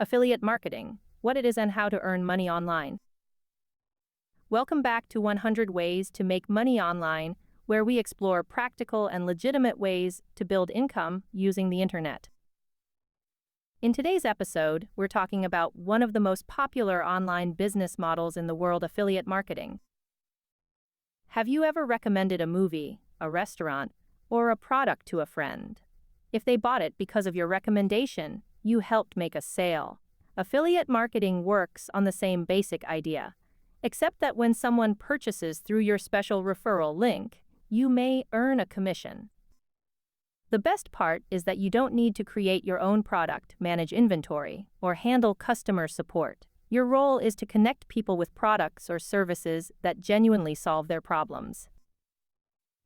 Affiliate marketing, what it is and how to earn money online. Welcome back to 100 Ways to Make Money Online, where we explore practical and legitimate ways to build income using the internet. In today's episode, we're talking about one of the most popular online business models in the world: affiliate marketing. Have you ever recommended a movie, a restaurant, or a product to a friend? If they bought it because of your recommendation, you helped make a sale. Affiliate marketing works on the same basic idea, except that when someone purchases through your special referral link, you may earn a commission. The best part is that you don't need to create your own product, manage inventory, or handle customer support. Your role is to connect people with products or services that genuinely solve their problems.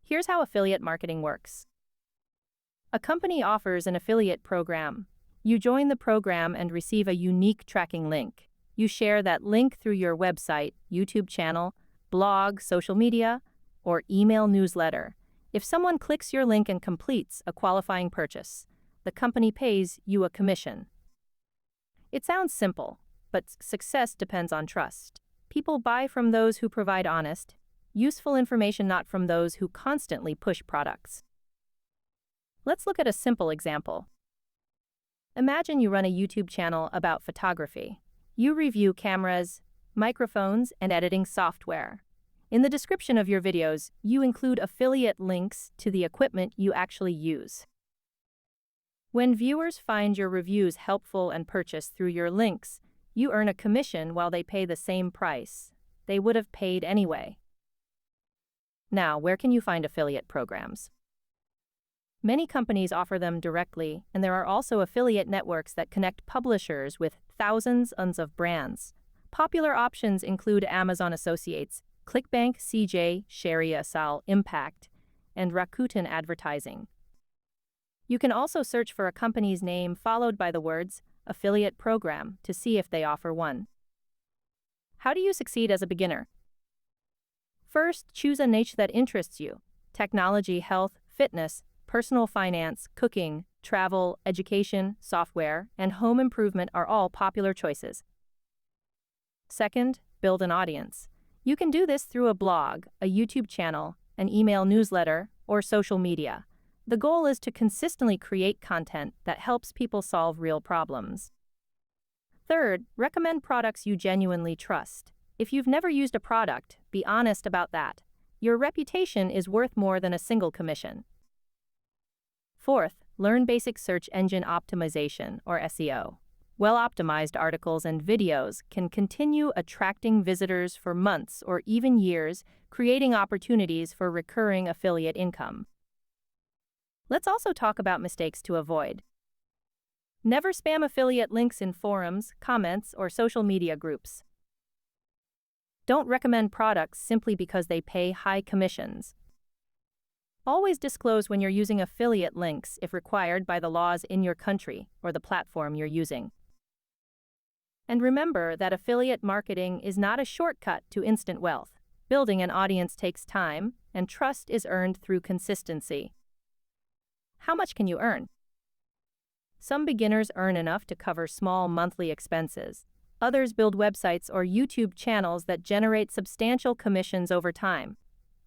Here's how affiliate marketing works. A company offers an affiliate program. You join the program and receive a unique tracking link. You share that link through your website, YouTube channel, blog, social media, or email newsletter. If someone clicks your link and completes a qualifying purchase, the company pays you a commission. It sounds simple, but success depends on trust. People buy from those who provide honest, useful information, not from those who constantly push products. Let's look at a simple example. Imagine you run a YouTube channel about photography. You review cameras, microphones, and editing software. In the description of your videos, you include affiliate links to the equipment you actually use. When viewers find your reviews helpful and purchase through your links, you earn a commission while they pay the same price they would have paid anyway. Now, where can you find affiliate programs? Many companies offer them directly, and there are also affiliate networks that connect publishers with thousands of brands. Popular options include Amazon Associates, ClickBank, ShareASale, Impact, and Rakuten Advertising. You can also search for a company's name followed by the words affiliate program to see if they offer one. How do you succeed as a beginner? First, choose a niche that interests you. Technology, health, fitness, personal finance, cooking, travel, education, software, and home improvement are all popular choices. Second, build an audience. You can do this through a blog, a YouTube channel, an email newsletter, or social media. The goal is to consistently create content that helps people solve real problems. Third, recommend products you genuinely trust. If you've never used a product, be honest about that. Your reputation is worth more than a single commission. Fourth, learn basic search engine optimization, or SEO. Well-optimized articles and videos can continue attracting visitors for months or even years, creating opportunities for recurring affiliate income. Let's also talk about mistakes to avoid. Never spam affiliate links in forums, comments, or social media groups. Don't recommend products simply because they pay high commissions. Always disclose when you're using affiliate links if required by the laws in your country or the platform you're using. And remember that affiliate marketing is not a shortcut to instant wealth. Building an audience takes time, and trust is earned through consistency. How much can you earn? Some beginners earn enough to cover small monthly expenses. Others build websites or YouTube channels that generate substantial commissions over time.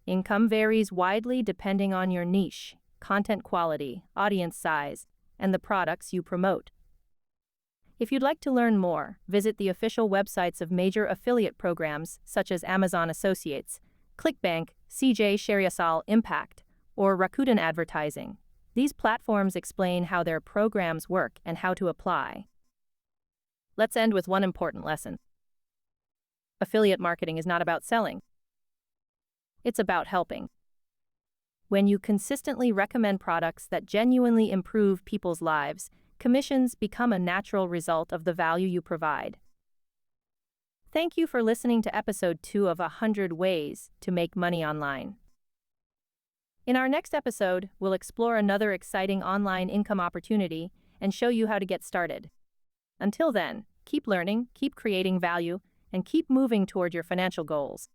Income varies widely depending on your niche, content quality, audience size, and the products you promote. If you'd like to learn more, visit the official websites of major affiliate programs such as Amazon Associates, ClickBank, ShareASale, Impact, or Rakuten Advertising. These platforms explain how their programs work and how to apply. Let's end with one important lesson. Affiliate marketing is not about selling. It's about helping. When you consistently recommend products that genuinely improve people's lives, commissions become a natural result of the value you provide. Thank you for listening to episode 2 of 100 Ways to Make Money Online. In our next episode, we'll explore another exciting online income opportunity and show you how to get started. Until then, keep learning, keep creating value, and keep moving toward your financial goals.